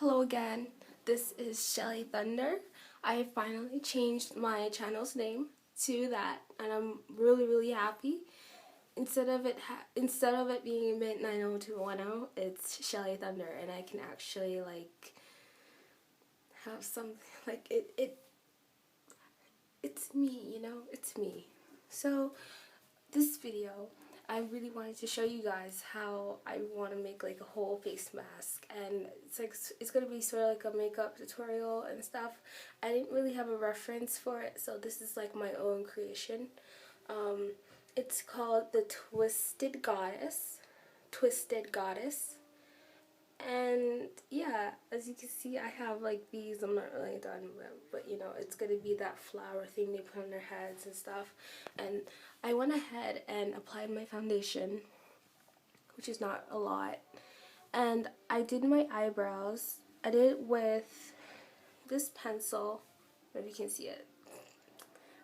Hello again, this is Shelly Thunder. I finally changed my channel's name to that, and I'm really happy. Instead of it being Mint90210, it's Shelly Thunder, and I can actually have something it's me, it's me. So this video, I really wanted to show you guys how I want to make a whole face mask, and it's gonna be sort of like a makeup tutorial and stuff. I didn't really have a reference for it, so this is my own creation. It's called the Twisted Goddess, and yeah, as you can see, I have these. I'm not really done with, but it's gonna be that flower thing they put on their heads and stuff. And I went ahead and applied my foundation, which is not a lot, and I did my eyebrows. I did it with this pencil, if you can see it.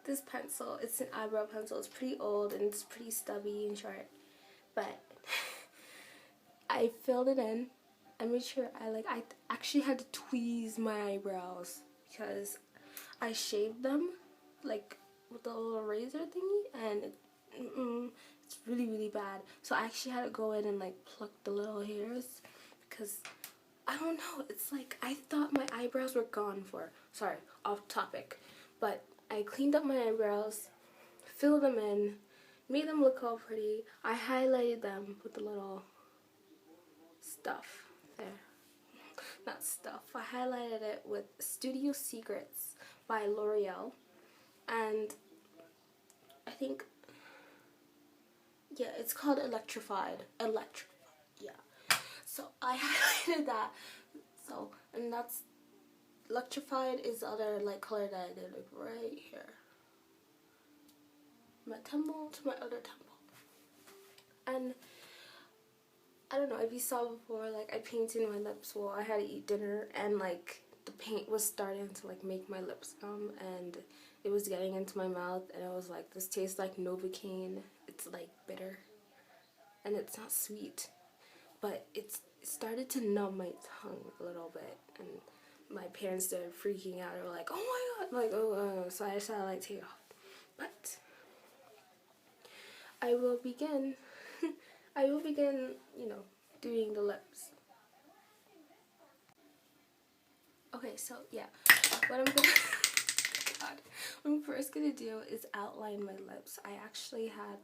This pencil, it's an eyebrow pencil. It's pretty old and it's pretty stubby and short, but I filled it in. I made sure I actually had to tweeze my eyebrows because I shaved them with a little razor thingy, and it's really bad. So I actually had to go in and pluck the little hairs because I don't know, it's I thought my eyebrows were gone for. Sorry, off topic. But I cleaned up my eyebrows, filled them in, made them look all pretty. I highlighted them with the little stuff. There. Not stuff. I highlighted it with Studio Secrets by L'Oreal. And I think, yeah, it's called Electrified. Yeah. So I highlighted that. So, and that's, Electrified is the other color that I did right here. My temple to my other temple. And I don't know if you saw before, I painted my lips while I had to eat dinner, and the paint was starting to make my lips numb, and it was getting into my mouth, and I was this tastes like Novocaine. It's bitter, and it's not sweet, but it started to numb my tongue a little bit, and my parents started freaking out. They were like, oh my god, so I decided to take it off. But I will begin doing the lips. Okay, so yeah, what I'm first gonna do is outline my lips. I actually had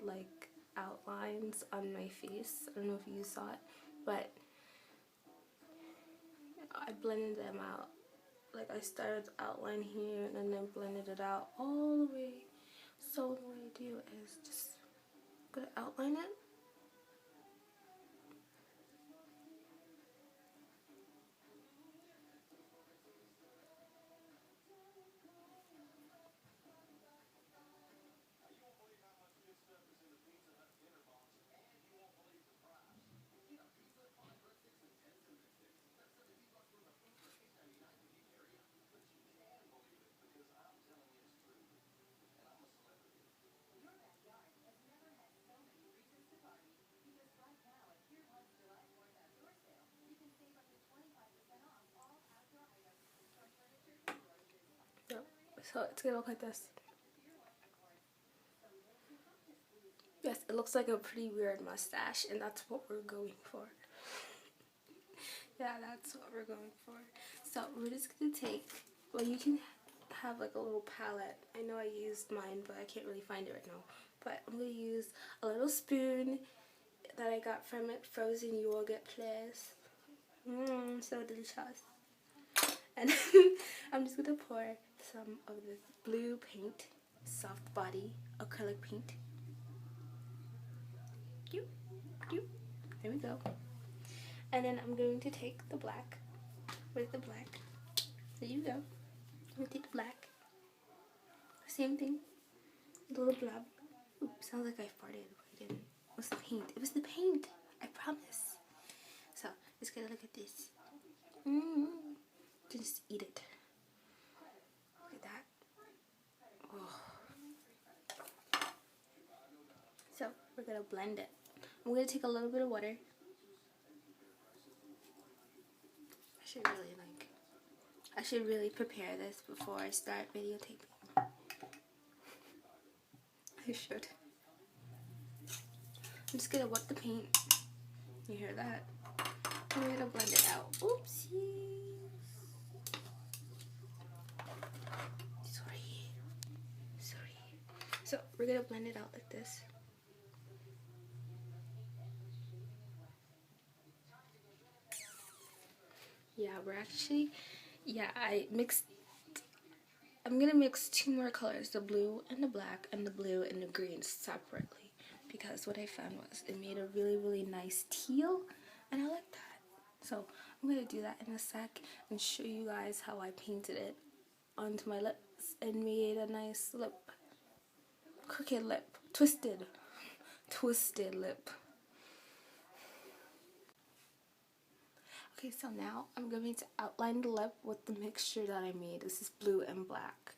outlines on my face. I don't know if you saw it, but I blended them out. I started the outline here and then blended it out all the way. So what I do is just gonna outline it. So it's gonna look like this. Yes, it looks like a pretty weird mustache, and that's what we're going for. Yeah, that's what we're going for. So we're just gonna take, well, you can have a little palette. I know I used mine, but I can't really find it right now. But I'm gonna use a little spoon that I got from it, frozen yogurt place. So delicious. And I'm just gonna pour some of this blue paint, soft body acrylic paint. There we go. And then I'm going to take the black. Where's the black? There you go. I'm gonna take the black. Same thing. A little blob. Ooh, sounds like I farted, but I didn't. It was the paint. It was the paint. I promise. So, just gonna look at this. Just eat it. Look at that. Oh. So, we're gonna blend it. I'm gonna take a little bit of water. I should really prepare this before I start videotaping. I should. I'm just gonna wet the paint. You hear that? I'm gonna blend it out. Oopsies. Sorry. So we're gonna blend it out like this. Yeah, I'm gonna mix two more colors, the blue and the black and the blue and the green separately, because what I found was it made a really, really nice teal, and I like that. So I'm gonna do that in a sec and show you guys how I painted it onto my lips and made a nice lip. Crooked lip. Twisted lip. Okay, so now I'm going to outline the lip with the mixture that I made. This is blue and black.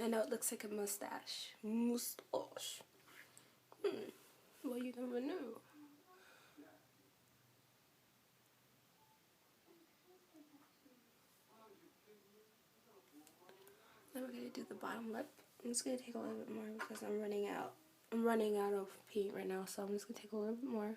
I know it looks like a mustache. Mustache. Well, you never know. Then we're gonna do the bottom lip. I'm just gonna take a little bit more because I'm running out. I'm running out of paint right now, so I'm just gonna take a little bit more.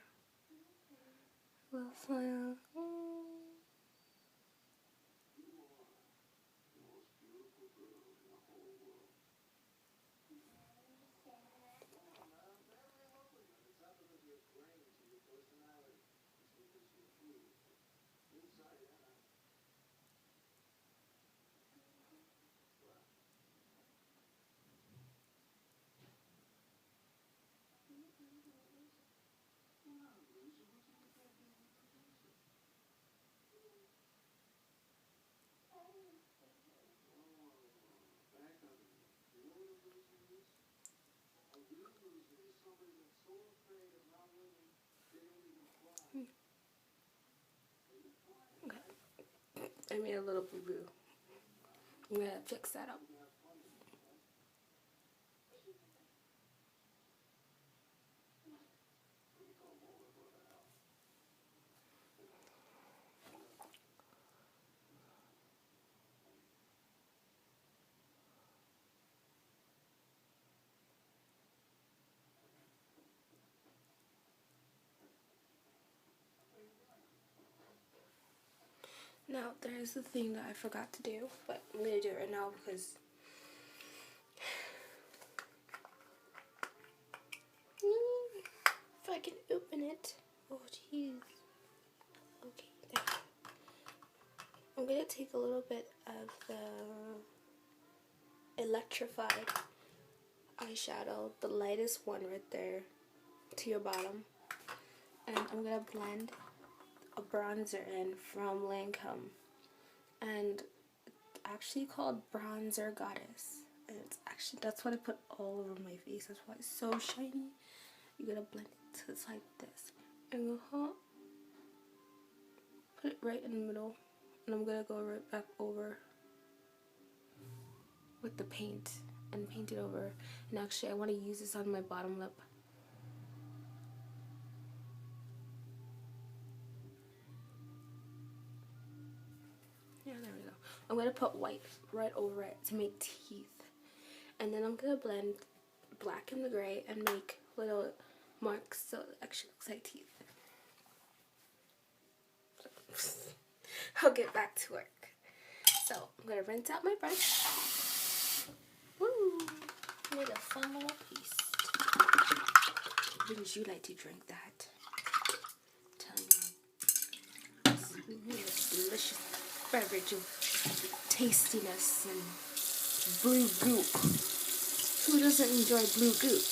Okay. I made a little boo-boo. I'm gonna fix that up. Now, there's the thing that I forgot to do, but I'm gonna do it right now because if I can open it. Oh, jeez. Okay, there. I'm gonna take a little bit of the Electrified eyeshadow, the lightest one right there, to your bottom, and I'm gonna blend a bronzer in from Lancome, and it's actually called Bronzer Goddess, and it's actually, that's what I put all over my face. That's why it's so shiny. You're gonna blend it so it's like this, and put it right in the middle, and I'm gonna go right back over with the paint and paint it over. And actually I want to use this on my bottom lip. Yeah, there we go. I'm going to put white right over it to make teeth. And then I'm going to blend black and the gray and make little marks so it actually looks like teeth. I'll get back to work. So I'm going to rinse out my brush. Woo! Made a fun little paste. Wouldn't you like to drink that? I'm telling you, this delicious beverage of tastiness and blue goop. Who doesn't enjoy blue goop?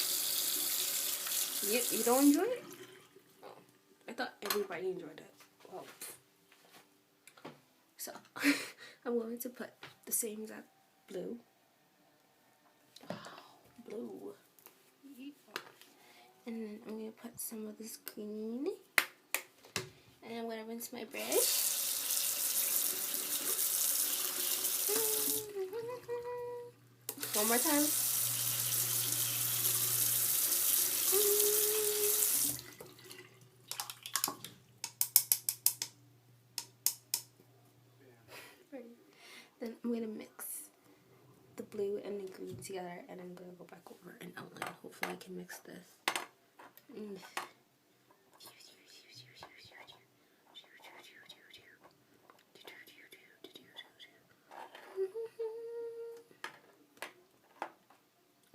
You don't enjoy it? Oh, I thought everybody enjoyed it. Well, so I'm going to put the same exact blue. Blue. And then I'm going to put some of this green. And I'm going to rinse my brush. One more time. Then I'm going to mix the blue and the green together, and I'm going to go back over and outline. Hopefully I can mix this.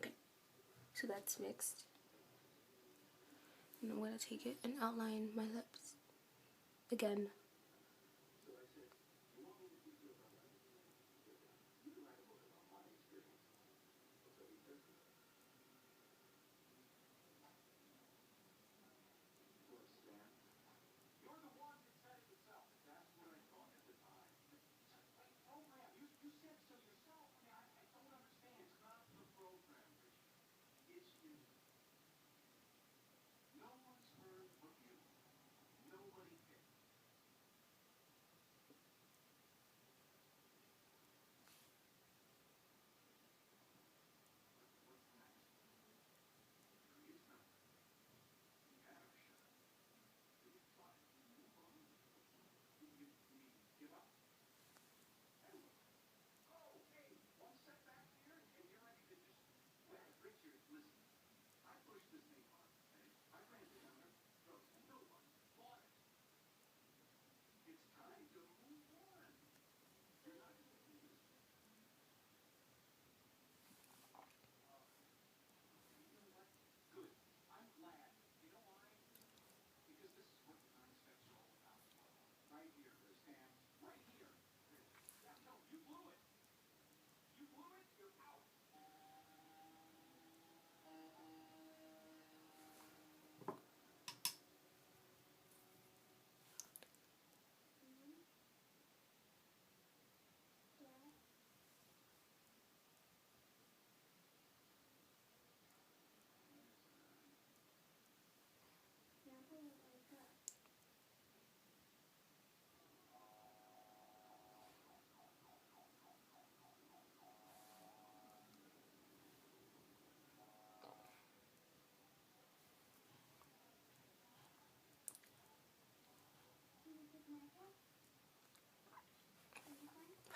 Okay, so that's mixed. And I'm going to take it and outline my lips again.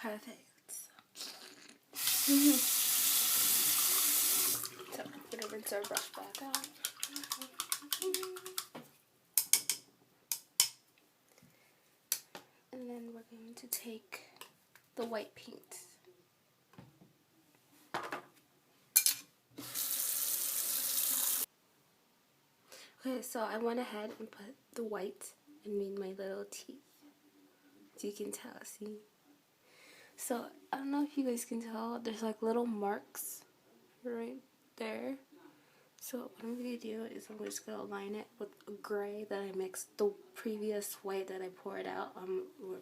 Perfect. So I'm going to rinse our brush back out. And then we're going to take the white paint. Okay, so I went ahead and put the white and made my little teeth. So you can tell, see? So I don't know if you guys can tell, there's like little marks right there. So what I'm going to do is I'm just going to line it with a gray that I mixed the previous white that I poured out,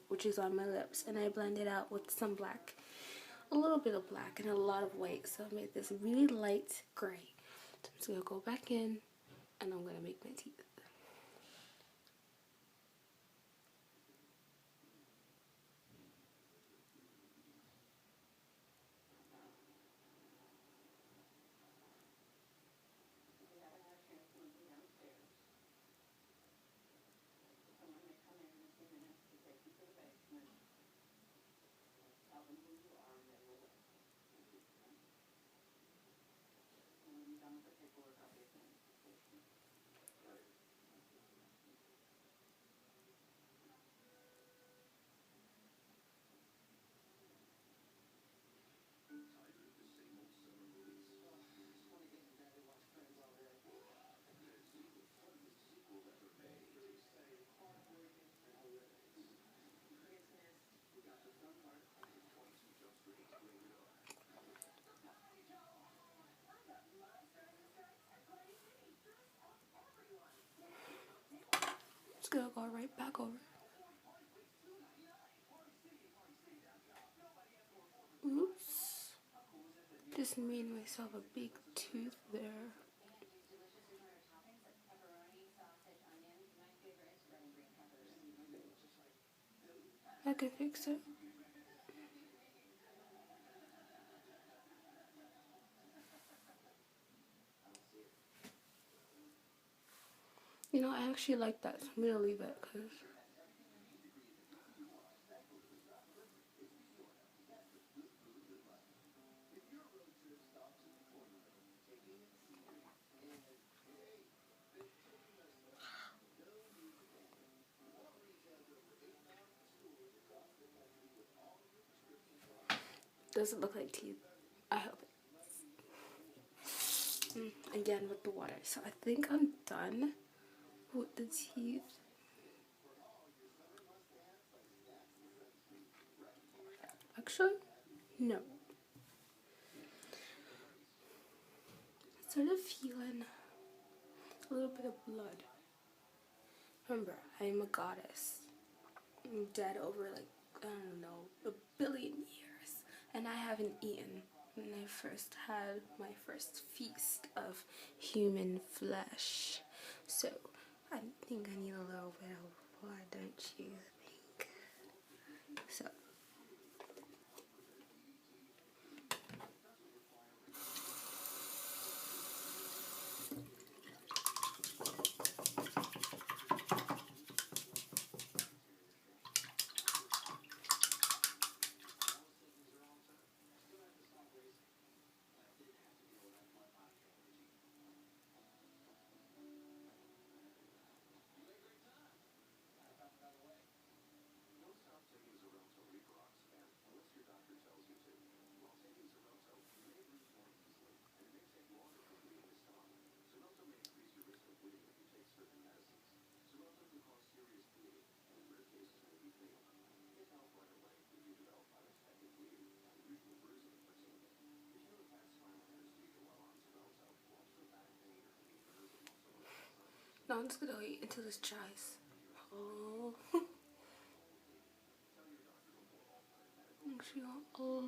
which is on my lips. And I blended out with some black, a little bit of black and a lot of white. So I made this really light gray. So I'm just going to go back in and I'm going to make my teeth. It's gonna go right back over. Oops. Just made myself a big tooth there. I can fix it. You know, I actually like that, so I'm gonna leave it because it doesn't look like teeth. I hope it. Again with the water. So I think I'm done with the teeth. Actually, no. I started feeling a little bit of blood. Remember, I'm a goddess. I'm dead over like, I don't know, a billion years. And I haven't eaten when I first had my first feast of human flesh. So, I think I need a little bit of blood, don't you think? So, now I'm just gonna wait until this dries. Oh, actually, a little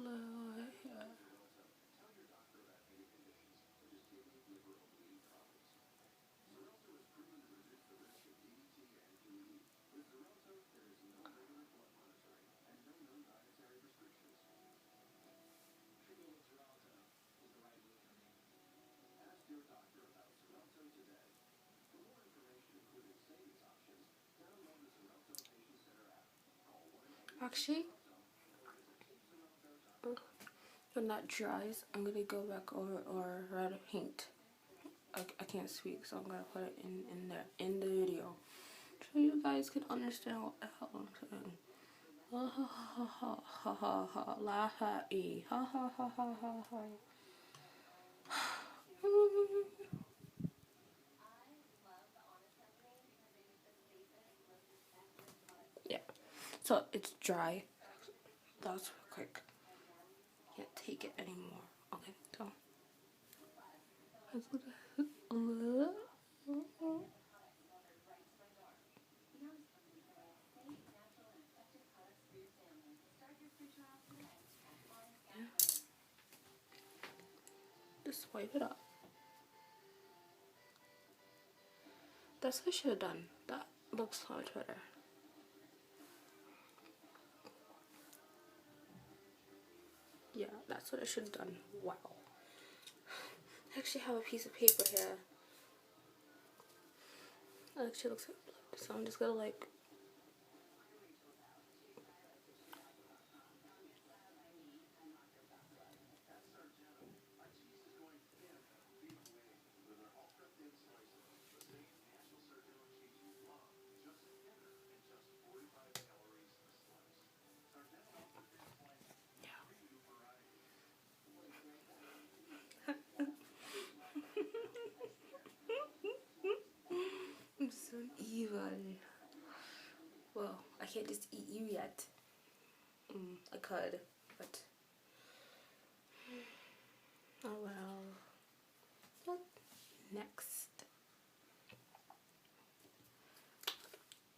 bit here. Actually, when that dries, I'm gonna go back over or rather paint. I can't speak, so I'm gonna put it in there in the video, so you guys can understand what the hell I'm saying. Ha ha ha ha ha ha ha la ha e ha ha ha ha ha ha. Yeah, so it's dry. That was quick. Can't take it anymore. Okay, so let's look at a little. Just wipe it up. That's what I should have done. That looks so much better. Yeah, that's what I should have done. Wow. I actually have a piece of paper here. It actually looks like blood. So I'm just gonna like. just eat you yet. I could, but oh well. What next?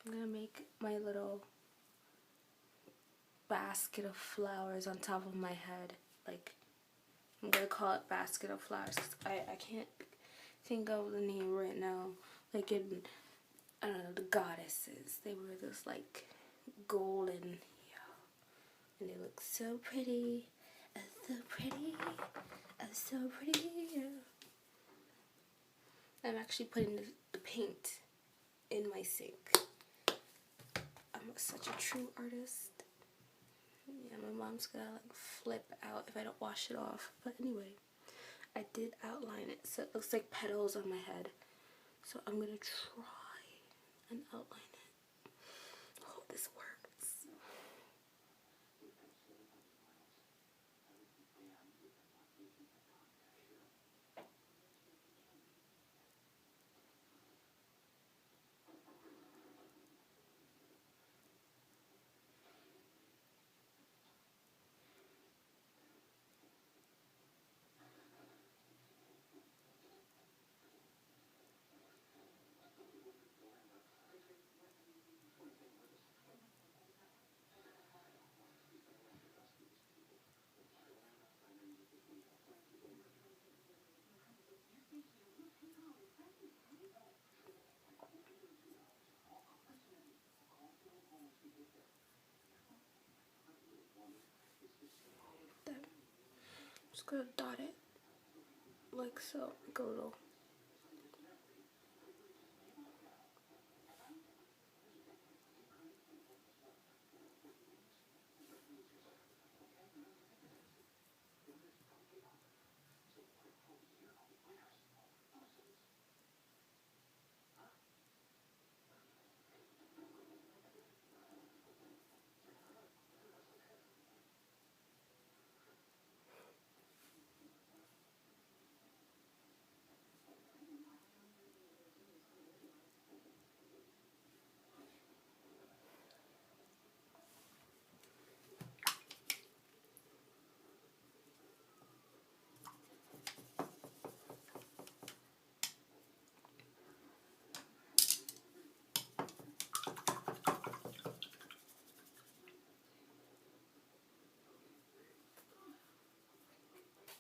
I'm gonna make my little basket of flowers on top of my head. Like, I'm gonna call it basket of flowers 'cause I can't think of the name right now. Like in, I don't know, the goddesses. They were this like golden, yeah, and they look so pretty. So pretty. So pretty. Yeah. I'm actually putting the paint in my sink. I'm such a true artist. Yeah, my mom's gonna like flip out if I don't wash it off. But anyway, I did outline it so it looks like petals on my head. So I'm gonna try and outline it. Hope this works. Then I'm just gonna dot it like so, like a little.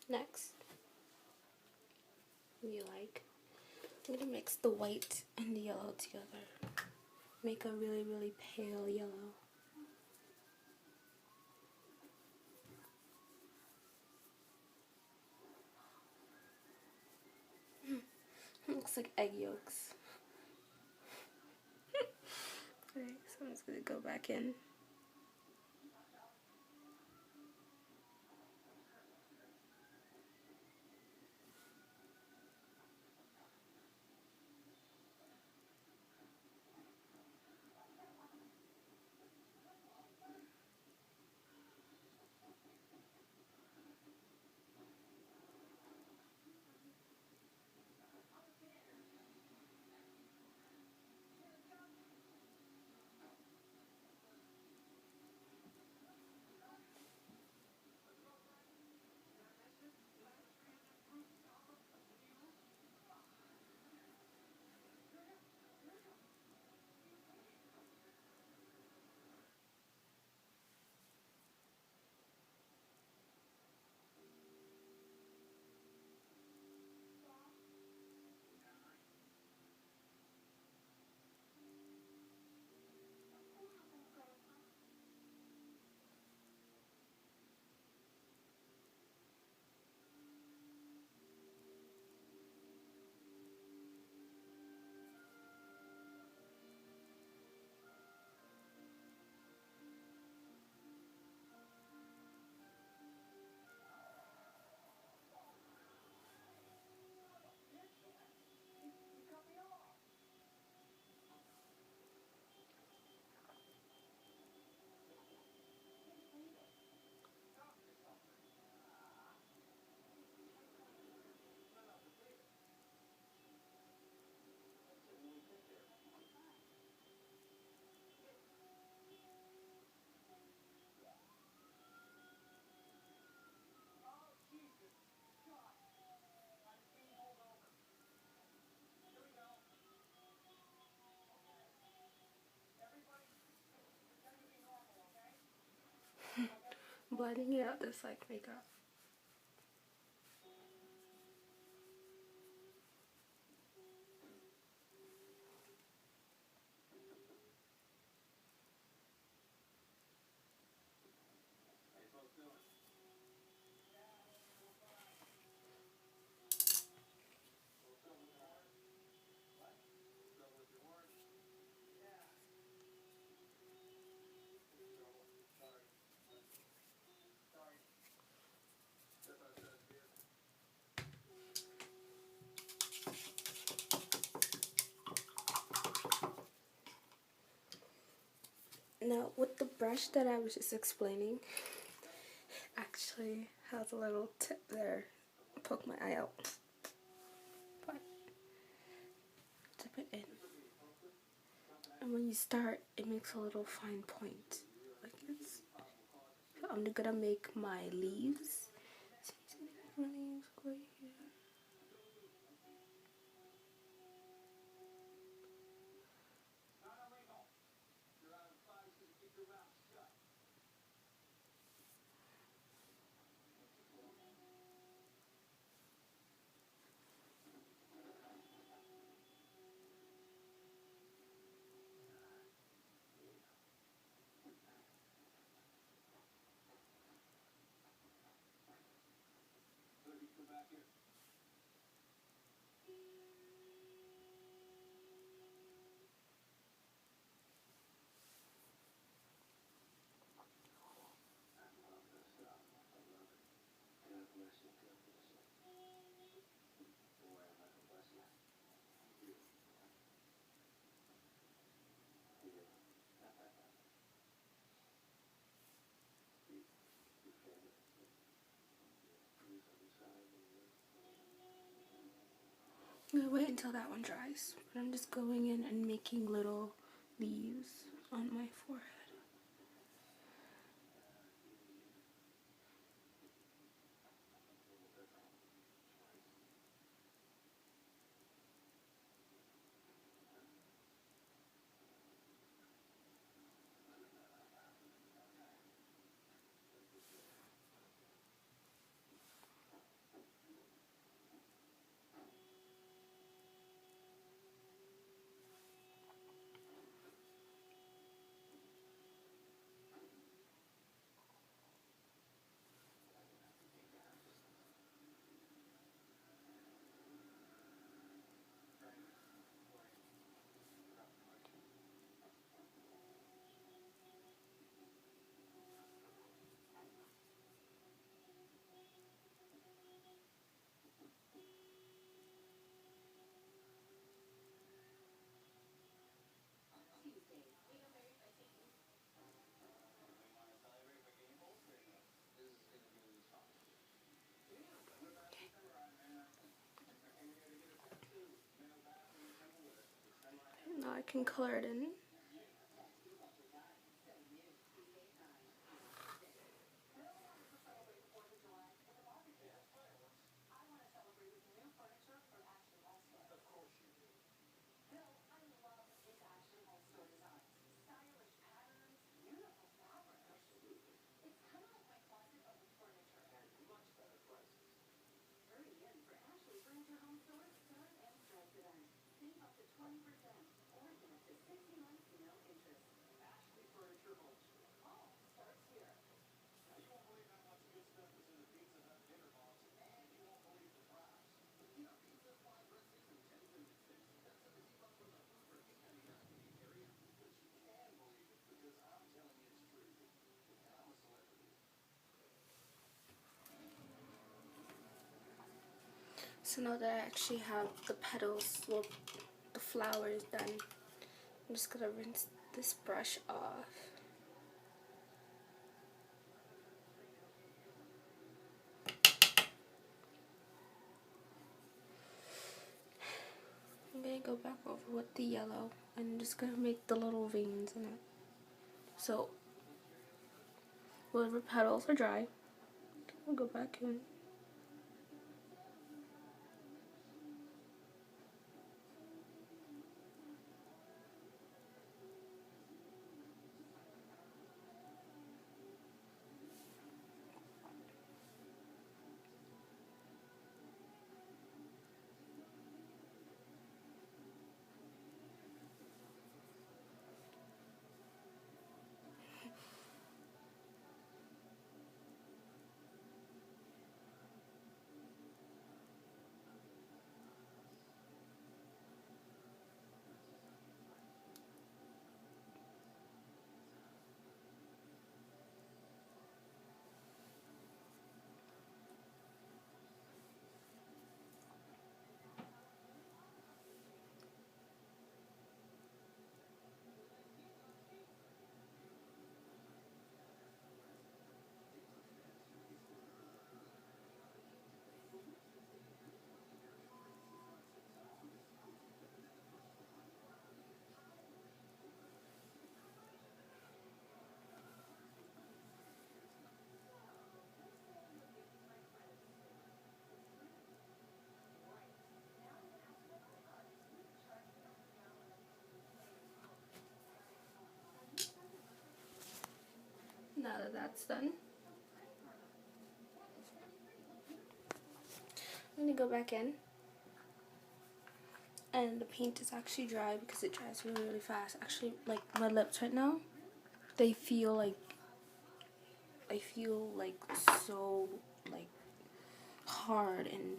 Next, you like, I'm gonna mix the white and the yellow together. Make a really, really pale yellow. Looks like egg yolks. Okay, so I'm just gonna go back in. blending it out this like makeup. Now, with the brush that I was just explaining, actually has a little tip there. Poke my eye out. But dip it in. And when you start, it makes a little fine point. Like this. I'm gonna make my leaves. My leaves right here. I'm gonna wait until that one dries. But I'm just going in and making little leaves on my forehead. Now I can color it in. So now that I actually have the petals, well, the flowers done, I'm just gonna rinse this brush off. I'm gonna go back over with the yellow and I'm just gonna make the little veins in it. So, whatever petals are dry, I'll go back in. Now that that's done, I'm gonna go back in, and the paint is actually dry because it dries really, really fast. Actually, like my lips right now, they feel like, I feel like so like hard and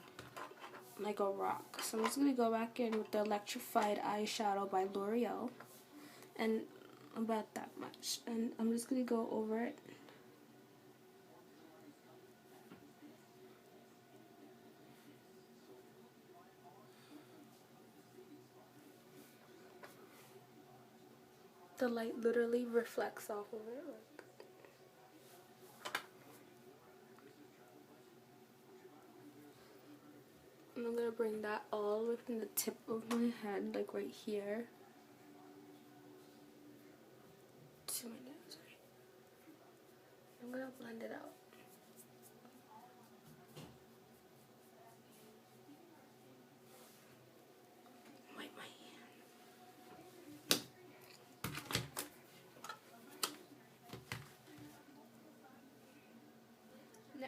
like a rock. So I'm just gonna go back in with the Electrified Eyeshadow by L'Oreal, and about that much, and I'm just gonna go over it. The light literally reflects off of it. Like, and I'm gonna bring that all the way from the tip of my head, like right here, to my nose. Right? I'm gonna blend it out. Wipe my hand. Now,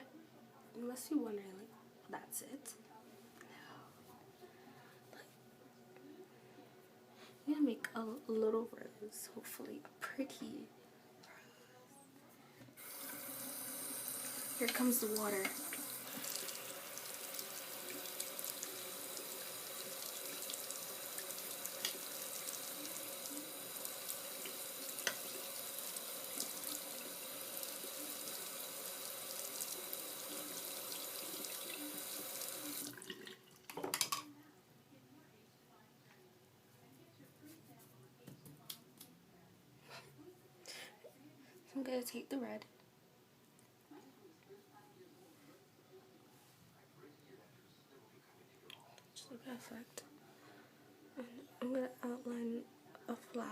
you must be wondering, like, that's it? I'm gonna make a little rose, hopefully a pretty. Here comes the water. I'm gonna take the red. Just like perfect. And I'm gonna outline a flower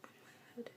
on my head.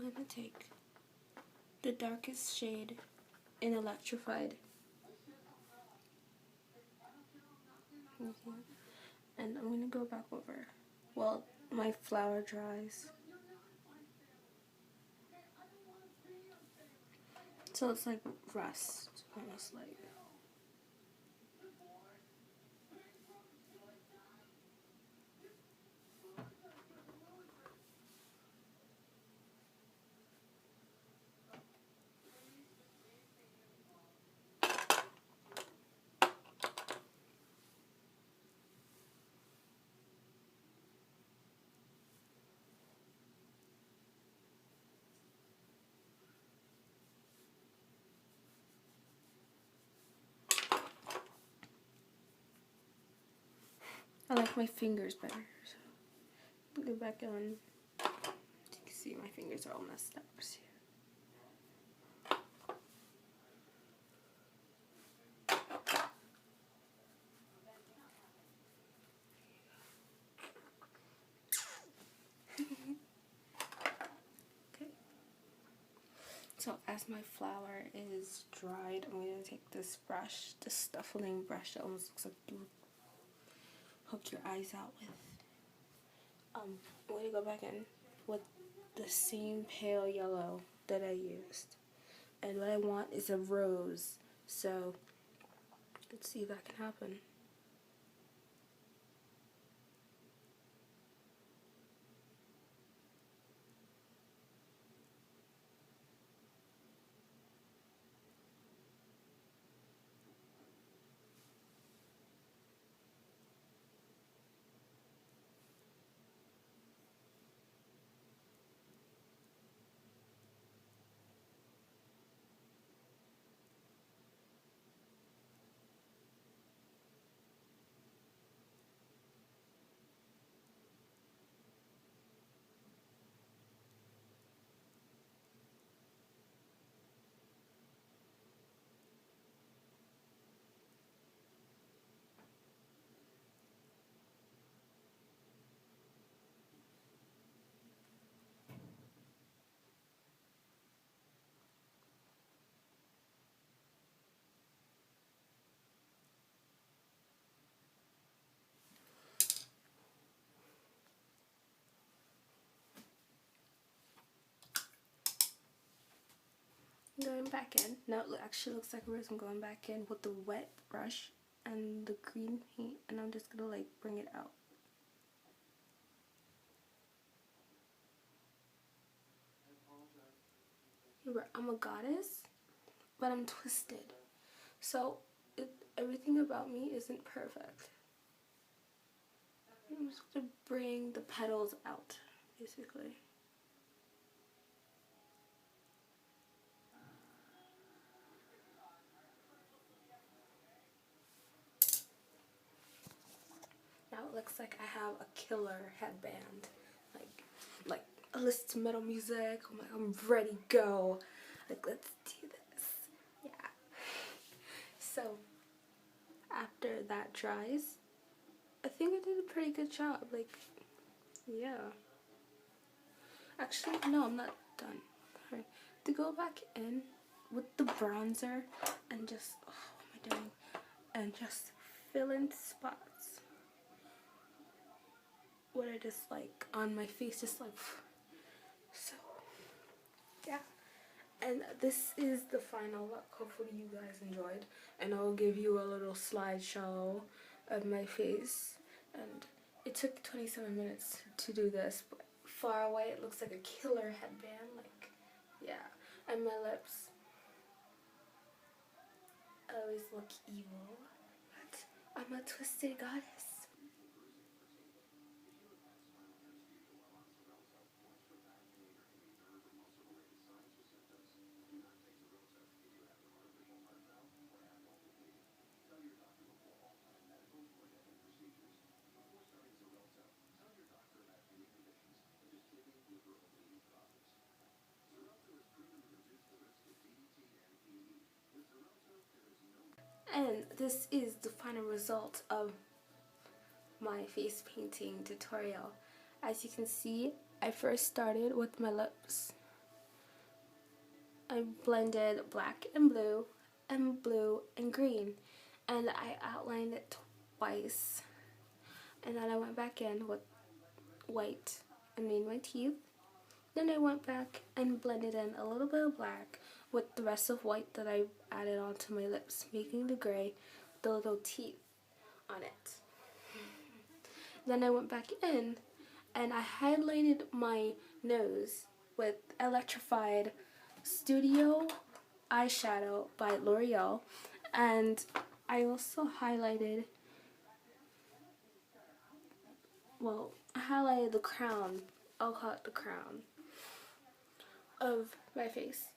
I'm gonna take the darkest shade in Electrified. And I'm gonna go back over. Well, my flower dries. So it's like rust, almost like. I like my fingers better. So go back on. You can see my fingers are all messed up. See? Okay. So as my flower is dried, I'm going to take this brush, this stuffling brush that almost looks like you hook your eyes out with. I'm going to go back in with the same pale yellow that I used. And what I want is a rose. So let's see if that can happen. Going back in. Now it actually looks like a rose. I'm going back in with the wet brush and the green paint, and I'm just gonna like bring it out. Remember, I'm a goddess, but I'm twisted. So everything about me isn't perfect. I'm just gonna bring the petals out, basically. Now it looks like I have a killer headband, like a list to metal music. I'm ready to go. Like, let's do this. Yeah. So after that dries, I think I did a pretty good job. Like, yeah. Actually, no, I'm not done. Alright, to go back in with the bronzer and just, oh, what am I doing? And just fill in spots what I just like on my face, just like so. Yeah. And this is the final look. Hopefully you guys enjoyed, and I'll give you a little slideshow of my face. And it took 27 minutes to do this, but far away it looks like a killer headband. Like, yeah. And my lips always look evil, but I'm a twisted goddess. And this is the final result of my face painting tutorial. As you can see, I first started with my lips, I blended black and blue and green, and I outlined it twice, and then I went back in with white and made my teeth. Then I went back and blended in a little bit of black with the rest of white that I added onto my lips, making the gray, the little teeth on it. Then I went back in and I highlighted my nose with Electrified Studio eyeshadow by L'Oreal, and I also highlighted, well, I highlighted the crown, I'll call it the crown of my face.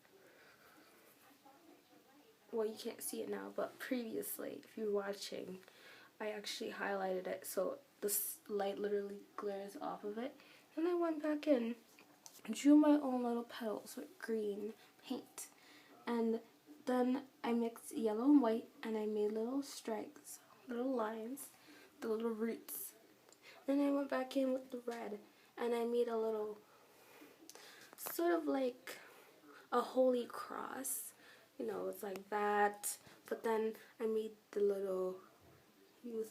Well, you can't see it now, but previously, if you're watching, I actually highlighted it so the light literally glares off of it. Then I went back in, drew my own little petals with green paint, and then I mixed yellow and white, and I made little stripes, little lines, the little roots. Then I went back in with the red, and I made a little, sort of like a holy cross. You know, it's like that, but then I made the little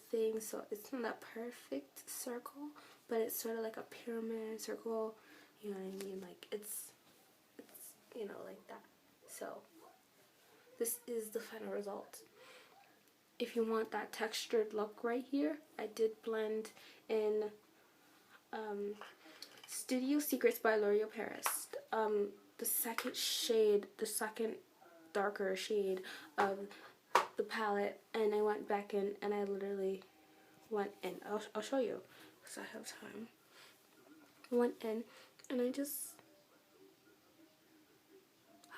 thing, so it's not a perfect circle, but it's sort of like a pyramid circle, you know what I mean? Like, it's you know, like that. So, this is the final result. If you want that textured look right here, I did blend in Studio Secrets by L'Oreal Paris. The second darker shade of the palette, and I went back in and I literally went in. I'll show you because I have time. I went in and I just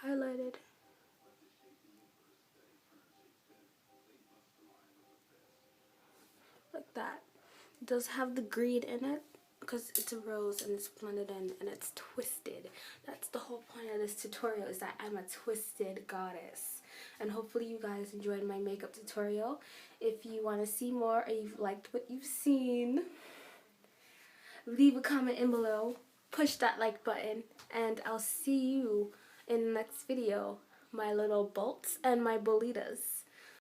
highlighted like that. It does have the green in it because it's a rose and it's blended in and it's twisted. That's the whole point of this tutorial, is that I'm a twisted goddess. And hopefully you guys enjoyed my makeup tutorial. If you want to see more or you've liked what you've seen, leave a comment in below, push that like button, and I'll see you in the next video, my little bolts and my bolitas.